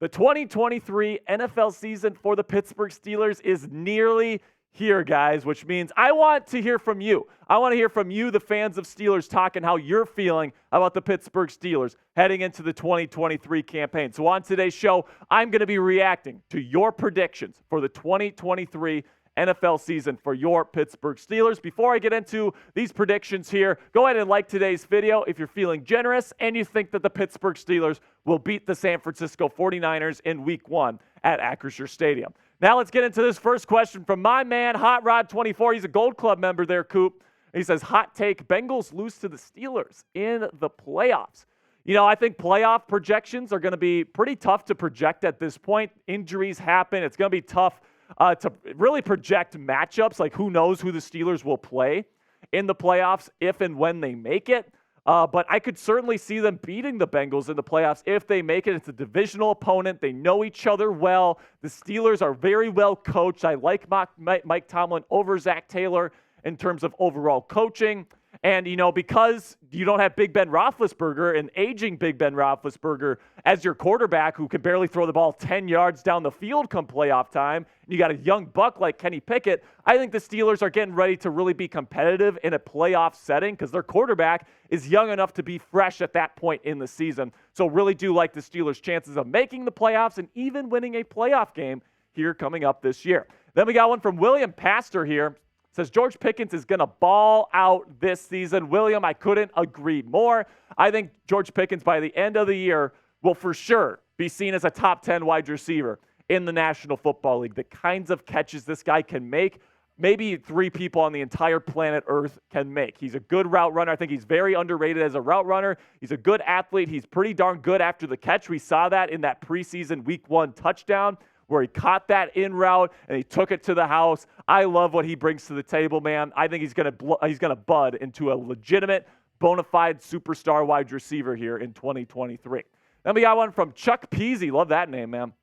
The 2023 NFL season for the Pittsburgh Steelers is nearly here, guys, which means I want to hear from you. I want to hear from you, the fans of Steelers, talking how you're feeling about the Pittsburgh Steelers heading into the 2023 campaign. So on today's show, I'm going to be reacting to your predictions for the 2023 NFL season for your Pittsburgh Steelers. Before I get into these predictions here, go ahead and like today's video if you're feeling generous and you think that the Pittsburgh Steelers will beat the San Francisco 49ers in Week 1 at Acrisure Stadium. Now let's get into this first question from my man, Hot Rod 24. He's a Gold Club member there, Coop. He says, hot take, Bengals lose to the Steelers in the playoffs. You know, I think playoff projections are going to be pretty tough to project at this point. Injuries happen. It's going to be tough to really project matchups, like who knows who the Steelers will play in the playoffs if and when they make it. But I could certainly see them beating the Bengals in the playoffs if they make it. It's a divisional opponent. They know each other well. The Steelers are very well coached. I like Mike Tomlin over Zach Taylor in terms of overall coaching. And, you know, because you don't have Big Ben Roethlisberger, an aging Big Ben Roethlisberger, as your quarterback who can barely throw the ball 10 yards down the field come playoff time, and you got a young buck like Kenny Pickett, I think the Steelers are getting ready to really be competitive in a playoff setting because their quarterback is young enough to be fresh at that point in the season. So really do like the Steelers' chances of making the playoffs and even winning a playoff game here coming up this year. Then we got one from William Pastor here. Says George Pickens is going to ball out this season. William, I couldn't agree more. I think George Pickens by the end of the year will for sure be seen as a top 10 wide receiver in the National Football League. The kinds of catches this guy can make, maybe 3 people on the entire planet Earth can make. He's a good route runner. I think he's very underrated as a route runner. He's a good athlete. He's pretty darn good after the catch. We saw that in that preseason Week 1 touchdown, where he caught that in route and he took it to the house. I love what he brings to the table, man. I think he's gonna bud into a legitimate, bona fide superstar wide receiver here in 2023. Then we got one from Chuck Peasy. Love that name, man.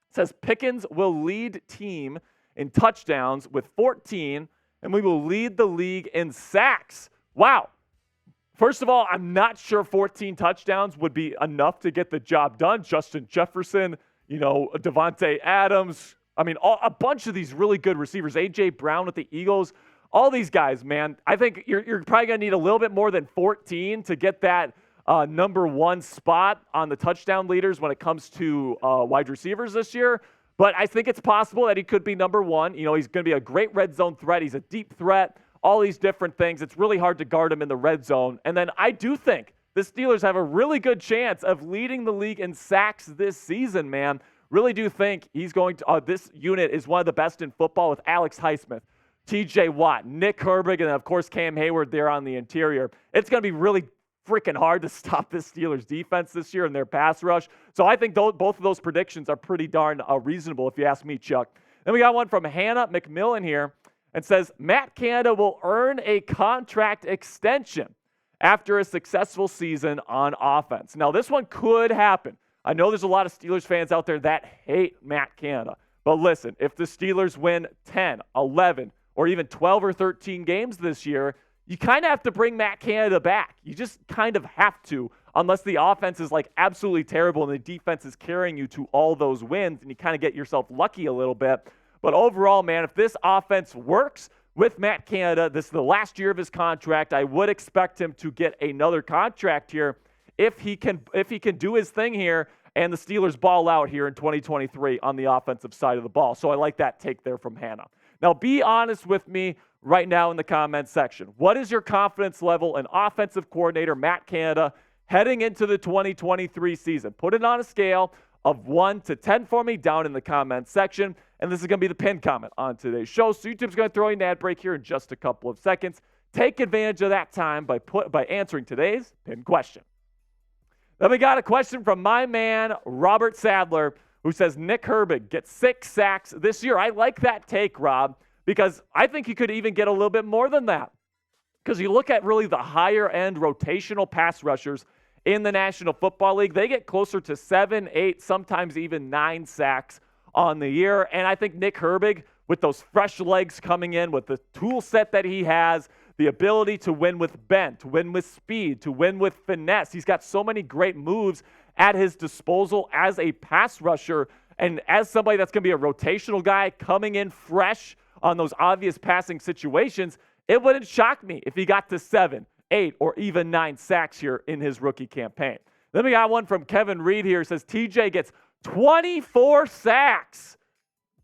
It says Pickens will lead team in touchdowns with 14, and we will lead the league in sacks. Wow. First of all, I'm not sure 14 touchdowns would be enough to get the job done. Justin Jefferson, you know, Devontae Adams. I mean, a bunch of these really good receivers. A.J. Brown with the Eagles. All these guys, man. I think you're probably going to need a little bit more than 14 to get that number 1 spot on the touchdown leaders when it comes to wide receivers this year. But I think it's possible that he could be number 1. You know, he's going to be a great red zone threat. He's a deep threat. All these different things. It's really hard to guard him in the red zone. And then I do think the Steelers have a really good chance of leading the league in sacks this season, man. Really do think he's going to, this unit is one of the best in football with Alex Highsmith, TJ Watt, Nick Herbig, and of course Cam Hayward there on the interior. It's going to be really freaking hard to stop this Steelers defense this year in their pass rush. So I think both of those predictions are pretty darn reasonable if you ask me, Chuck. Then we got one from Hannah McMillan here and says, Matt Canada will earn a contract extension after a successful season on offense. Now, this one could happen. I know there's a lot of Steelers fans out there that hate Matt Canada. But listen, if the Steelers win 10, 11, or even 12 or 13 games this year, you kind of have to bring Matt Canada back. You just kind of have to, unless the offense is like absolutely terrible and the defense is carrying you to all those wins and you kind of get yourself lucky a little bit. But overall, man, if this offense works with Matt Canada, this is the last year of his contract. I would expect him to get another contract here if he can do his thing here and the Steelers ball out here in 2023 on the offensive side of the ball. So I like that take there from Hannah. Now, be honest with me right now in the comments section. What is your confidence level in offensive coordinator Matt Canada heading into the 2023 season? Put it on a scale of 1 to 10 for me down in the comments section. And this is going to be the pinned comment on today's show. So YouTube's going to throw you an ad break here in just a couple of seconds. Take advantage of that time by answering today's pinned question. Then we got a question from my man, Robert Sadler, who says Nick Herbig gets 6 sacks this year. I like that take, Rob, because I think he could even get a little bit more than that. Because you look at really the higher-end rotational pass rushers in the National Football League, they get closer to 7, 8, sometimes even 9 sacks on the year. And I think Nick Herbig, with those fresh legs coming in, with the tool set that he has, the ability to win with bend, to win with speed, to win with finesse. He's got so many great moves at his disposal as a pass rusher. And as somebody that's going to be a rotational guy coming in fresh on those obvious passing situations, it wouldn't shock me if he got to 7, 8, or even 9 sacks here in his rookie campaign. Then we got one from Kevin Reed here. It says TJ gets 24 sacks,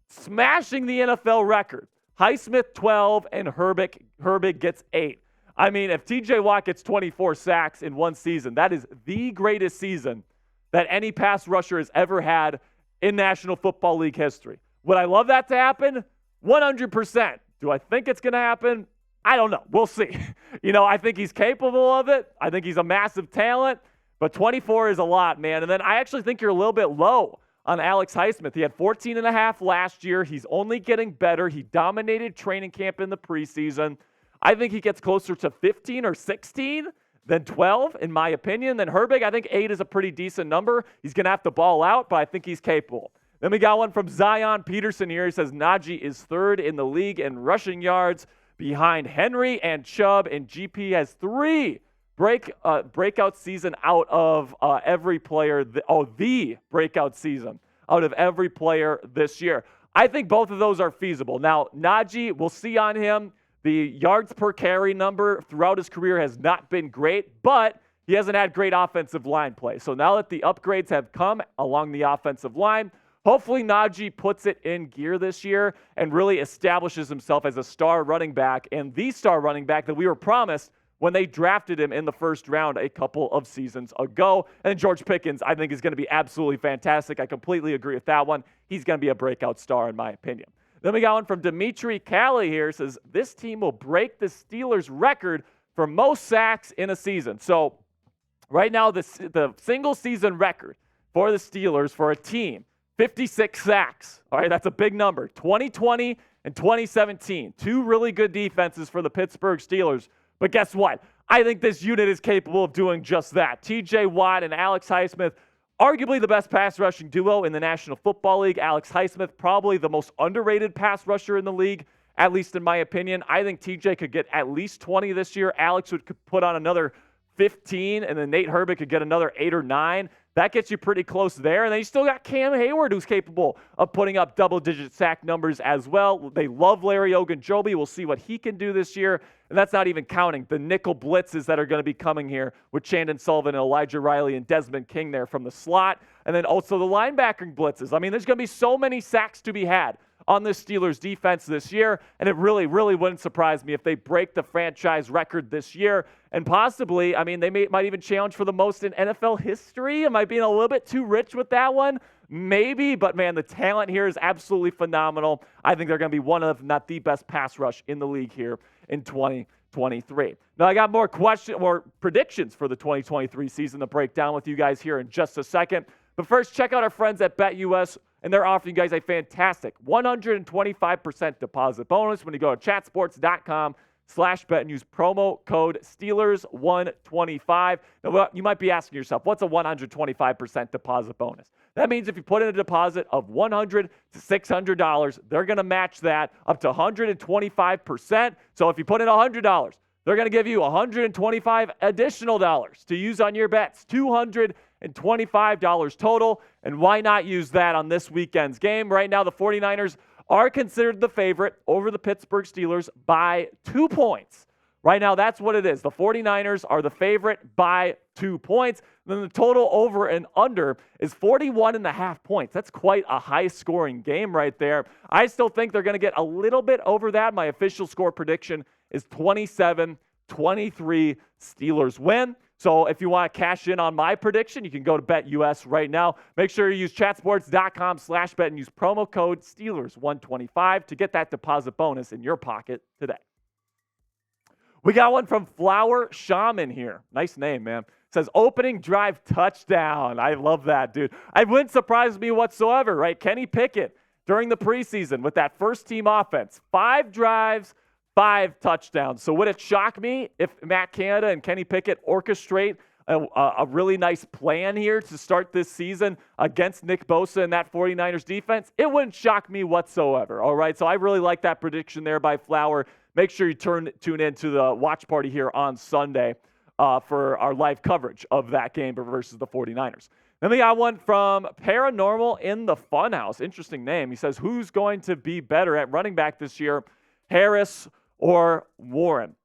smashing the NFL record. Highsmith 12 and Herbig gets 8. I mean, if TJ Watt gets 24 sacks in one season, that is the greatest season that any pass rusher has ever had in National Football League history. Would I love that to happen? 100%. Do I think it's going to happen? I don't know. We'll see. I think he's capable of it. I think he's a massive talent, but 24 is a lot, man. And then I actually think you're a little bit low on Alex Highsmith. He had 14 and a half last year. He's only getting better. He dominated training camp in the preseason. I think he gets closer to 15 or 16 than 12, in my opinion. Then Herbig, I think 8 is a pretty decent number. He's going to have to ball out, but I think he's capable. Then we got one from Zion Peterson here. He says Najee is 3rd in the league in rushing yards behind Henry and Chubb, and GP has 3 breakout season out of every player. The breakout season out of every player this year. I think both of those are feasible. Now, Najee, we'll see on him. The yards per carry number throughout his career has not been great, but he hasn't had great offensive line play. So now that the upgrades have come along the offensive line, hopefully Najee puts it in gear this year and really establishes himself as a star running back and the star running back that we were promised when they drafted him in the first round a couple of seasons ago. And George Pickens, I think, is going to be absolutely fantastic. I completely agree with that one. He's going to be a breakout star in my opinion. Then we got one from Dimitri Callie here. Says, this team will break the Steelers' record for most sacks in a season. So right now, the single season record for the Steelers for a team, 56 sacks. All right, that's a big number. 2020 and 2017, 2 really good defenses for the Pittsburgh Steelers. But guess what? I think this unit is capable of doing just that. TJ Watt and Alex Highsmith, arguably the best pass rushing duo in the National Football League. Alex Highsmith, probably the most underrated pass rusher in the league, at least in my opinion. I think TJ could get at least 20 this year. Alex could put on another 15, and then Nate Herbig could get another 8 or 9. That gets you pretty close there. And then you still got Cam Hayward, who's capable of putting up double-digit sack numbers as well. They love Larry Ogunjobi. We'll see what he can do this year. And that's not even counting the nickel blitzes that are going to be coming here with Chandon Sullivan and Elijah Riley and Desmond King there from the slot. And then also the linebacking blitzes. I mean, there's going to be so many sacks to be had on this Steelers defense this year, and it really, really wouldn't surprise me if they break the franchise record this year, and possibly, I mean, they might even challenge for the most in NFL history. Am I being a little bit too rich with that one? Maybe, but man, the talent here is absolutely phenomenal. I think they're going to be one of, if not the best pass rush in the league here in 2023. Now, I got more predictions for the 2023 season to break down with you guys here in just a second. But first, check out our friends at BetUS, and they're offering you guys a fantastic 125% deposit bonus when you go to chatsports.com/bet and use promo code Steelers125. Now, you might be asking yourself, what's a 125% deposit bonus? That means if you put in a deposit of $100 to $600, they're going to match that up to 125%. So if you put in $100, they're going to give you $125 additional dollars to use on your bets, $225 total. And why not use that on this weekend's game? Right now, the 49ers are considered the favorite over the Pittsburgh Steelers by 2 points. Right now, that's what it is. The 49ers are the favorite by 2 points. Then the total over and under is 41.5 points. That's quite a high-scoring game right there. I still think they're going to get a little bit over that. My official score prediction is 27-23 Steelers win. So if you want to cash in on my prediction, you can go to BetUS right now. Make sure you use chatsports.com/bet and use promo code Steelers125 to get that deposit bonus in your pocket today. We got one from Flower Shaman here. Nice name, man. Says, opening drive touchdown. I love that, dude. It wouldn't surprise me whatsoever, right? Kenny Pickett during the preseason with that first-team offense. 5 drives, 5 touchdowns. So would it shock me if Matt Canada and Kenny Pickett orchestrate a really nice plan here to start this season against Nick Bosa and that 49ers defense? It wouldn't shock me whatsoever, all right? So I really like that prediction there by Flower. make sure you tune in to the watch party here on Sunday for our live coverage of that game versus the 49ers. Then we got one from Paranormal in the Funhouse. Interesting name. He says, who's going to be better at running back this year, Harris or Warren?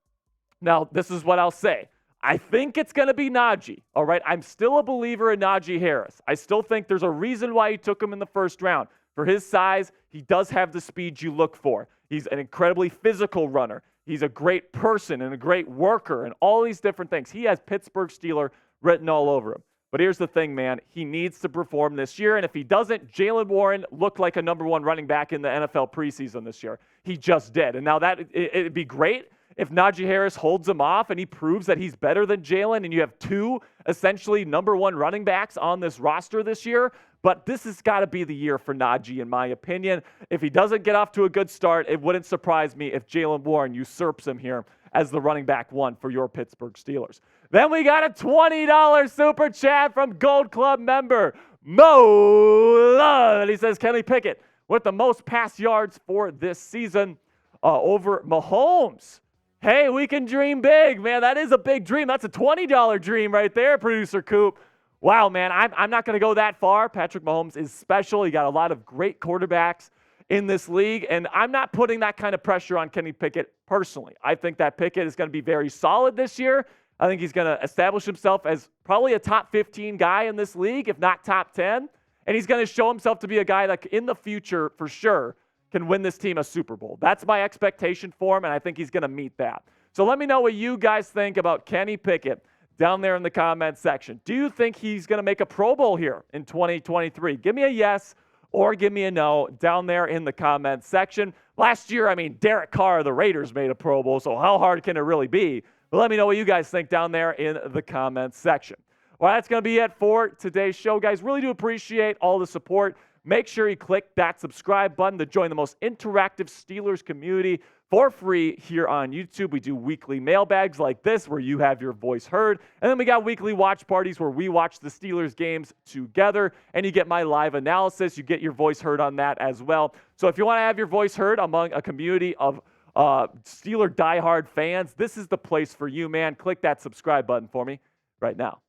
Now, this is what I'll say. I think it's going to be Najee, all right? I'm still a believer in Najee Harris. I still think there's a reason why you took him in the first round. For his size, he does have the speed you look for. He's an incredibly physical runner. He's a great person and a great worker and all these different things. He has Pittsburgh Steeler written all over him. But here's the thing, man. He needs to perform this year. And if he doesn't, Jaylen Warren looked like a number one running back in the NFL preseason this year. He just did. And now it'd be great if Najee Harris holds him off and he proves that he's better than Jaylen and you have two essentially number one running backs on this roster this year. But this has got to be the year for Najee, in my opinion. If he doesn't get off to a good start, it wouldn't surprise me if Jaylen Warren usurps him here as the running back one for your Pittsburgh Steelers. Then we got a $20 super chat from Gold Club member Mo Love. And he says, Kenny Pickett with the most pass yards for this season over Mahomes. Hey, we can dream big, man. That is a big dream. That's a $20 dream right there, Producer Coop. Wow, man, I'm not going to go that far. Patrick Mahomes is special. He got a lot of great quarterbacks in this league, and I'm not putting that kind of pressure on Kenny Pickett personally. I think that Pickett is going to be very solid this year. I think he's going to establish himself as probably a top 15 guy in this league, if not top 10, and he's going to show himself to be a guy that in the future, for sure, can win this team a Super Bowl. That's my expectation for him, and I think he's going to meet that. So let me know what you guys think about Kenny Pickett down there in the comments section. Do you think he's going to make a Pro Bowl here in 2023? Give me a yes or give me a no down there in the comments section. Last year, Derek Carr of the Raiders made a Pro Bowl, so how hard can it really be? But let me know what you guys think down there in the comments section. Well, that's going to be it for today's show, guys. Really do appreciate all the support. Make sure you click that subscribe button to join the most interactive Steelers community for free here on YouTube. We do weekly mailbags like this where you have your voice heard. And then we got weekly watch parties where we watch the Steelers games together and you get my live analysis. You get your voice heard on that as well. So if you want to have your voice heard among a community of Steeler diehard fans, this is the place for you, man. Click that subscribe button for me right now.